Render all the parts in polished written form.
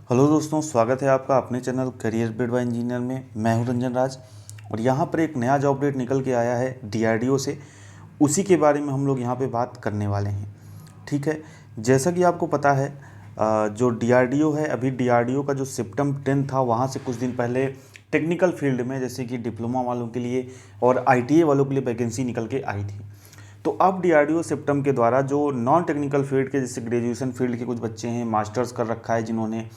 Hello दोस्तों, स्वागत है आपका अपने channel career build by engineer में। मैं हूं रंजन राज और यहाँ पर एक नया जॉब अपडेट निकल के आया है डीआरडीओ से। उसी के बारे में हम लोग यहाँ पे बात करने वाले हैं। ठीक है, जैसा कि आपको पता है जो डीआरडीओ है, अभी डीआरडीओ का जो सितंबर 10 था वहाँ से कुछ दिन पहले टेक्निकल फील्ड में जैसे कि डिप्लोमा वालों के लिए और आईटीआई वालों के लिए वैकेंसी निकल के आई थी। तो अब डीआरडीओ सिस्टम के द्वारा जो नॉन टेक्निकल फील्ड के जैसे ग्रेजुएशन फील्ड के कुछ बच्चे हैं, मास्टर्स कर रखा है जिन्होंने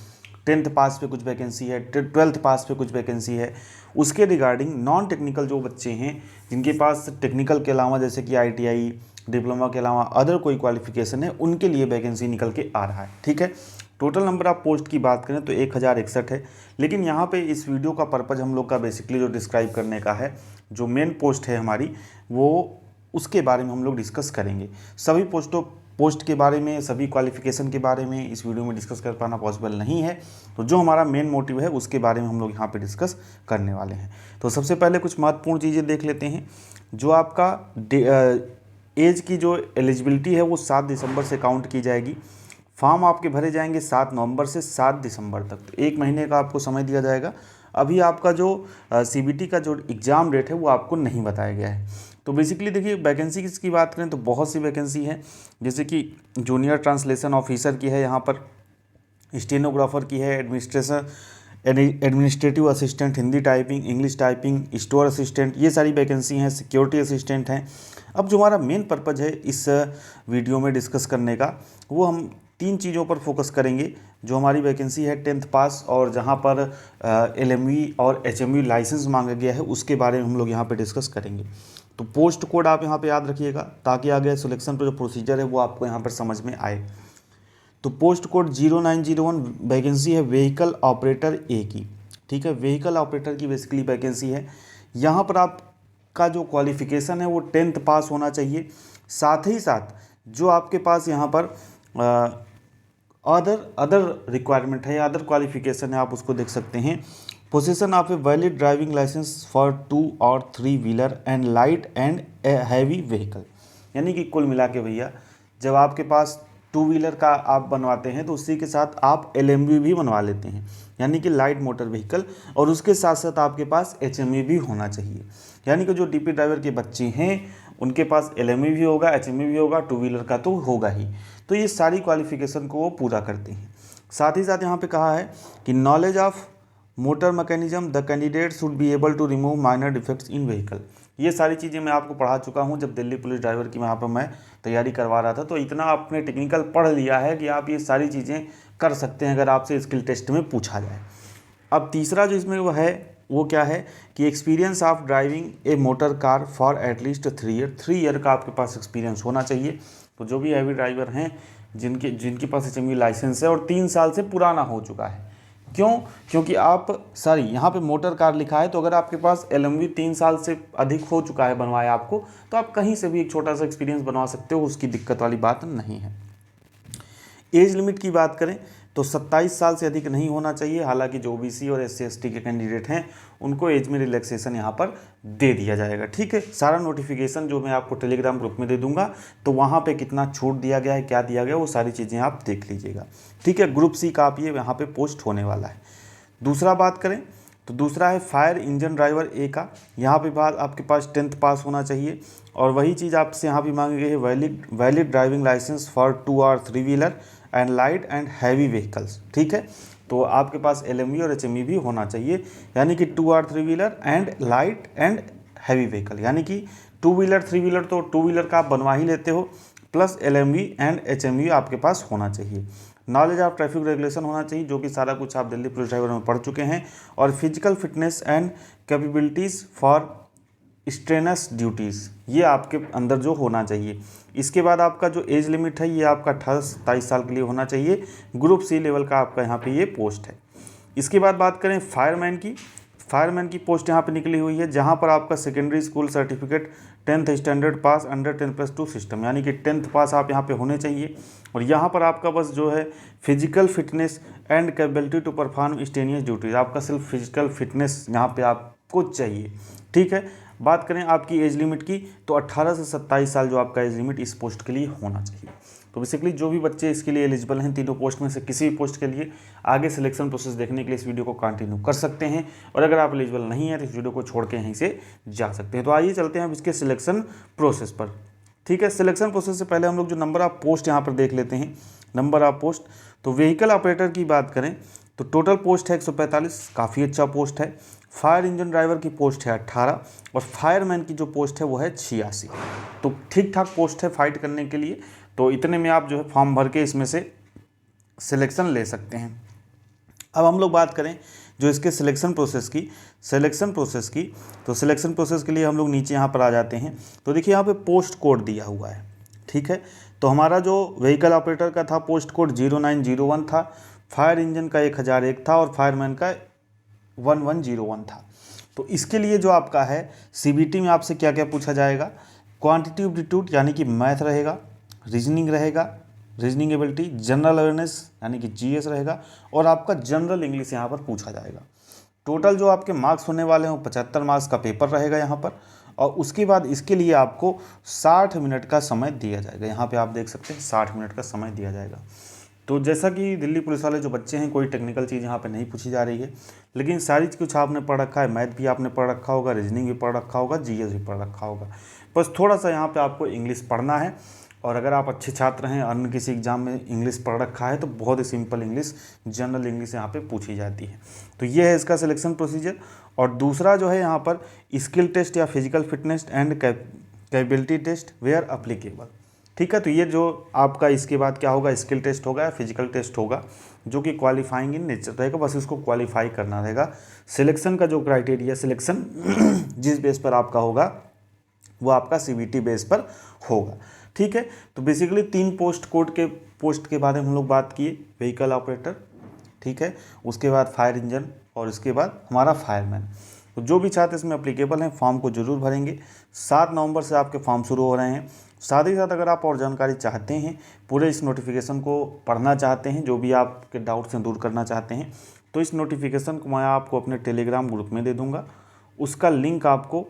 10th पास पे कुछ वैकेंसी है, 12th पास पे कुछ वैकेंसी है, उसके रिगार्डिंग नॉन टेक्निकल जो बच्चे हैं जिनके पास टेक्निकल के अलावा जैसे कि आईटीआई डिप्लोमा के अलावा अदर कोई क्वालिफिकेशन है, उनके लिए वैकेंसी निकल के आ रहा है। ठीक है, टोटल नंबर ऑफ पोस्ट की बात करें तो 1061 है। लेकिन यहाँ पे इस वीडियो का पर्पज़ हम लोग का बेसिकली जो डिस्क्राइब करने का है, जो मेन पोस्ट है हमारी, वो उसके बारे में हम लोग डिस्कस करेंगे। सभी पोस्ट के बारे में, सभी क्वालिफिकेशन के बारे में इस वीडियो में डिस्कस कर पाना पॉसिबल नहीं है। तो जो हमारा मेन मोटिव है उसके बारे में हम लोग यहाँ पे डिस्कस करने वाले हैं। तो सबसे पहले कुछ महत्वपूर्ण चीज़ें देख लेते हैं। जो आपका एज की जो एलिजिबिलिटी है वो 7 दिसंबर से काउंट की जाएगी। फॉर्म आपके भरे जाएंगे 7 नवंबर से 7 दिसंबर तक, तो 1 महीने का आपको समय दिया जाएगा। अभी आपका जो सीबीटी का जो एग्ज़ाम डेट है वो आपको नहीं बताया गया है। तो बेसिकली देखिए, वैकेंसी की बात करें तो बहुत सी वैकेंसी है, जैसे कि जूनियर ट्रांसलेशन ऑफिसर की है, यहाँ पर स्टेनोग्राफर की है, administrative assistant, Hindi typing, English typing, store assistant, ये सारी वैकेंसी हैं। सिक्योरिटी असिस्टेंट हैं। अब जो हमारा मेन पर्पज़ है इस वीडियो में डिस्कस करने का, वो हम 3 चीज़ों पर फोकस करेंगे। जो हमारी वैकेंसी है 10th पास और जहाँ पर एलएमवी और एचएमवी लाइसेंस मांगा गया है, उसके बारे में हम लोग यहाँ पे डिस्कस करेंगे। तो पोस्ट कोड आप यहाँ पे याद रखिएगा ताकि आगे सिलेक्शन पर जो प्रोसीजर है वो आपको यहाँ पर समझ में आए। तो पोस्ट कोड 0901 वैकेंसी है व्हीकल ऑपरेटर ए की। ठीक है, व्हीकल ऑपरेटर की बेसिकली वैकेंसी है। यहाँ पर आपका जो क्वालिफिकेशन है वो 10th पास होना चाहिए। साथ ही साथ जो आपके पास यहाँ पर अदर रिक्वायरमेंट है या अदर क्वालिफिकेशन है, आप उसको देख सकते हैं। Position of a valid driving licence for 2 और 3 wheeler and light and heavy vehicle. यानी कि कुल मिला के भैया, जब आपके पास 2 व्हीलर का आप बनवाते हैं तो उसी के साथ आप एलएमवी भी बनवा लेते हैं, यानी कि लाइट मोटर व्हीकल, और उसके साथ साथ आपके पास एचएमवी भी होना चाहिए। यानी कि जो डीपी ड्राइवर के बच्चे हैं उनके पास एलएमवी भी होगा, एचएमवी भी होगा, 2 व्हीलर का तो होगा ही। तो ये सारी क्वालिफिकेशन को वो पूरा करते हैं। साथ ही साथ यहाँ पे कहा है कि knowledge of motor mechanism, the candidate should be able to remove minor defects in vehicle. ये सारी चीज़ें मैं आपको पढ़ा चुका हूँ जब दिल्ली पुलिस ड्राइवर की वहाँ पर मैं तैयारी करवा रहा था। तो इतना आपने टेक्निकल पढ़ लिया है कि आप ये सारी चीज़ें कर सकते हैं अगर आपसे स्किल टेस्ट में पूछा जाए। अब तीसरा जो इसमें वो है वो क्या है कि experience of driving A motor car for at least 3 year. 3 year का आपके पास एक्सपीरियंस होना चाहिए। तो जो भी हैवी ड्राइवर हैं जिनके पास एचएमवी लाइसेंस है और 3 साल से पुराना हो चुका है। क्यों? क्योंकि यहाँ पे मोटर कार लिखा है, तो अगर आपके पास एलएमवी 3 साल से अधिक हो चुका है बनवाया आपको, तो आप कहीं से भी एक छोटा सा एक्सपीरियंस बनवा सकते हो, उसकी दिक्कत वाली बात नहीं है। एज लिमिट की बात करें तो 27 साल से अधिक नहीं होना चाहिए। हालांकि जो ओबीसी और एससी एसटी के कैंडिडेट हैं उनको एज में रिलैक्सेशन यहाँ पर दे दिया जाएगा। ठीक है, सारा नोटिफिकेशन जो मैं आपको टेलीग्राम ग्रुप में दे दूंगा, तो वहाँ पे कितना छूट दिया गया है, क्या दिया गया, वो सारी चीज़ें आप देख लीजिएगा। ठीक है, ग्रुप सी का आप ये यहाँ पर पोस्ट होने वाला है। दूसरा बात करें तो दूसरा है फायर इंजन ड्राइवर ए का। यहाँ पे बात आपके पास 10th पास होना चाहिए और वही चीज़ आपसे यहाँ भी मांगी गई है वैलिड ड्राइविंग लाइसेंस फॉर 2 और 3 wheeler and light and heavy vehicles. ठीक है, तो आपके पास एलएमवी और एचएमवी भी होना चाहिए, यानी कि 2 और 3 wheeler and light and heavy vehicle. यानी कि 2 व्हीलर 3 व्हीलर तो 2 व्हीलर का आप बनवा ही लेते हो, प्लस एलएमवी एंड एचएमवी आपके पास होना चाहिए। नॉलेज ऑफ ट्रैफिक रेगुलेशन होना चाहिए, जो कि सारा कुछ आप दिल्ली पुलिस ड्राइवर में पढ़ चुके हैं। और physical fitness and capabilities for strenuous duties, ये आपके अंदर जो होना चाहिए। इसके बाद आपका जो एज लिमिट है ये आपका 18 से 27 साल के लिए होना चाहिए। ग्रुप सी लेवल का आपका यहाँ पे ये पोस्ट है। इसके बाद बात करें फायरमैन की पोस्ट यहाँ पे निकली हुई है, जहाँ पर आपका secondary school certificate 10th standard पास अंडर 10+2 सिस्टम, यानी कि 10th पास आप यहाँ पे होने चाहिए। और यहाँ पर आपका बस जो है physical fitness and capability to perform strenuous duties, आपका सिर्फ फिजिकल फिटनेस यहाँ पे आपको चाहिए। ठीक है, बात करें आपकी एज लिमिट की तो 18 से 27 साल जो आपका एज लिमिट इस पोस्ट के लिए होना चाहिए। तो बेसिकली जो भी बच्चे इसके लिए एलिजिबल हैं, तीनों पोस्ट में से किसी भी पोस्ट के लिए आगे सिलेक्शन प्रोसेस देखने के लिए इस वीडियो को कंटिन्यू कर सकते हैं। और अगर आप एलिजिबल नहीं है तो इस वीडियो को छोड़ के यहीं से जा सकते हैं। तो आइए चलते हैं अब इसके सिलेक्शन प्रोसेस पर। ठीक है, सिलेक्शन प्रोसेस से पहले हम लोग जो नंबर ऑफ पोस्ट यहाँ पर देख लेते हैं। नंबर ऑफ पोस्ट, तो व्हीकल ऑपरेटर की बात करें तो टोटल पोस्ट है 145, काफ़ी अच्छा पोस्ट है। फायर इंजन ड्राइवर की पोस्ट है 18 और फायरमैन की जो पोस्ट है वो है 86। तो ठीक ठाक पोस्ट है फाइट करने के लिए। तो इतने में आप जो है फॉर्म भर के इसमें से सिलेक्शन ले सकते हैं। अब हम लोग बात करें जो इसके सिलेक्शन प्रोसेस की, तो सिलेक्शन प्रोसेस के लिए हम लोग नीचे यहाँ पर आ जाते हैं। तो देखिए यहाँ पे पोस्ट कोड दिया हुआ है। ठीक है, तो हमारा जो व्हीकल ऑपरेटर का था पोस्ट कोड 0901 था, फायर इंजन का 1001 था और फायरमैन का 1101 था। तो इसके लिए जो आपका है सीबीटी में आपसे क्या क्या पूछा जाएगा, क्वांटिटी एप्टीट्यूड यानी कि मैथ रहेगा, रीजनिंग रहेगा, रीजनिंग एबिलिटी, जनरल अवेयरनेस यानी कि जीएस रहेगा और आपका जनरल इंग्लिश यहाँ पर पूछा जाएगा। टोटल जो आपके मार्क्स होने वाले हैं 75 मार्क्स का पेपर रहेगा यहाँ पर। और उसके बाद इसके लिए आपको 60 मिनट का समय दिया जाएगा। यहाँ पे आप देख सकते हैं 60 मिनट का समय दिया जाएगा। तो जैसा कि दिल्ली पुलिस वाले जो बच्चे हैं, कोई टेक्निकल चीज़ यहाँ पे नहीं पूछी जा रही है, लेकिन सारी कुछ आपने पढ़ रखा है। मैथ भी आपने पढ़ रखा होगा, रीजनिंग भी पढ़ रखा होगा, जीएस भी पढ़ रखा होगा। बस थोड़ा सा यहाँ पे आपको इंग्लिश पढ़ना है। और अगर आप अच्छे छात्र हैं, अन्य किसी एग्जाम में इंग्लिश पढ़ रखा है, तो बहुत ही सिंपल इंग्लिश, जनरल इंग्लिश यहाँ पे पूछी जाती है। तो ये है इसका सिलेक्शन प्रोसीजर। और दूसरा जो है यहाँ पर स्किल टेस्ट या physical fitness and capability test where applicable. ठीक है, तो ये जो आपका इसके बाद क्या होगा, स्किल टेस्ट होगा या फिजिकल टेस्ट होगा, जो कि क्वालिफाइंग इन नेचर रहेगा। बस इसको क्वालिफाई करना रहेगा। सिलेक्शन का जो क्राइटेरिया, सिलेक्शन जिस बेस पर आपका होगा वो आपका सीबीटी बेस पर होगा। ठीक है, तो बेसिकली 3 पोस्ट के बारे में हम लोग बात किए, व्हीकल ऑपरेटर, ठीक है, उसके बाद फायर इंजन और इसके बाद हमारा फायरमैन। तो जो भी छात्र इसमें अप्लीकेबल हैं फॉर्म को जरूर भरेंगे। 7 नवंबर से आपके फॉर्म शुरू हो रहे हैं। साथ ही साथ अगर आप और जानकारी चाहते हैं, पूरे इस नोटिफिकेशन को पढ़ना चाहते हैं, जो भी आपके डाउट्स हैं दूर करना चाहते हैं, तो इस नोटिफिकेशन को मैं आपको अपने टेलीग्राम ग्रुप में दे दूँगा। उसका लिंक आपको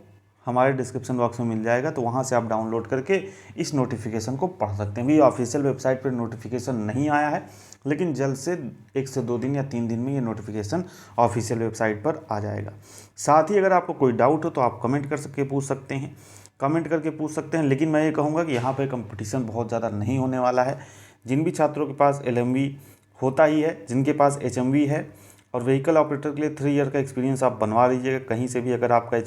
हमारे डिस्क्रिप्शन बॉक्स में मिल जाएगा। तो वहाँ से आप डाउनलोड करके इस नोटिफिकेशन को पढ़ सकते हैं। भी ऑफिशियल वेबसाइट पर नोटिफिकेशन नहीं आया है, लेकिन जल्द से 1 से 2 दिन या 3 दिन में ये नोटिफिकेशन ऑफिशियल वेबसाइट पर आ जाएगा। साथ ही अगर आपको कोई डाउट हो तो आप कमेंट करके पूछ सकते हैं। लेकिन मैं ये कहूँगा कि यहाँ पर कंपटीशन बहुत ज़्यादा नहीं होने वाला है। जिन भी छात्रों के पास LMV होता ही है, जिनके पास HMV है और व्हीकल ऑपरेटर के लिए 3 ईयर का एक्सपीरियंस आप बनवा लीजिएगा कहीं से भी। अगर आपका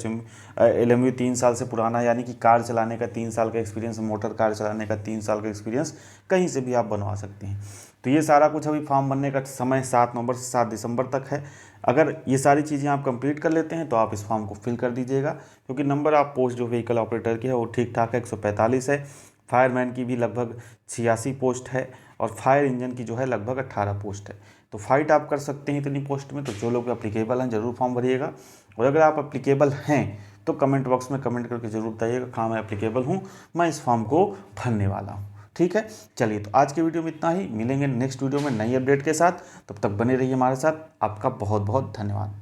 LMV 3 साल से पुराना, यानी कि कार चलाने का 3 साल का एक्सपीरियंस, मोटर कार चलाने का 3 साल का एक्सपीरियंस कहीं से भी आप बनवा सकते हैं। तो ये सारा कुछ अभी फॉर्म भरने का समय 7 नवंबर से 7 दिसंबर तक है। अगर ये सारी चीज़ें आप कंप्लीट कर लेते हैं तो आप इस फॉर्म को फिल कर दीजिएगा, क्योंकि नंबर ऑफ पोस्ट जो व्हीकल ऑपरेटर की है वो ठीक ठाक है, 145 है। फायरमैन की भी लगभग 86 पोस्ट है और फायर इंजन की जो है लगभग 18 पोस्ट है। तो फाइट आप कर सकते हैं इतनी पोस्ट में। तो जो लोग अप्लीकेबल हैं ज़रूर फॉर्म भरिएगा। और अगर आप अप्लीकेबल हैं तो कमेंट बॉक्स में कमेंट करके ज़रूर बताइएगा, हाँ मैं अप्लीकेबल हूँ, मैं इस फॉर्म को भरने वाला हूँ। ठीक है, चलिए तो आज के वीडियो में इतना ही। मिलेंगे नेक्स्ट वीडियो में नई अपडेट के साथ। तब तक बने रहिए हमारे साथ। आपका बहुत बहुत धन्यवाद।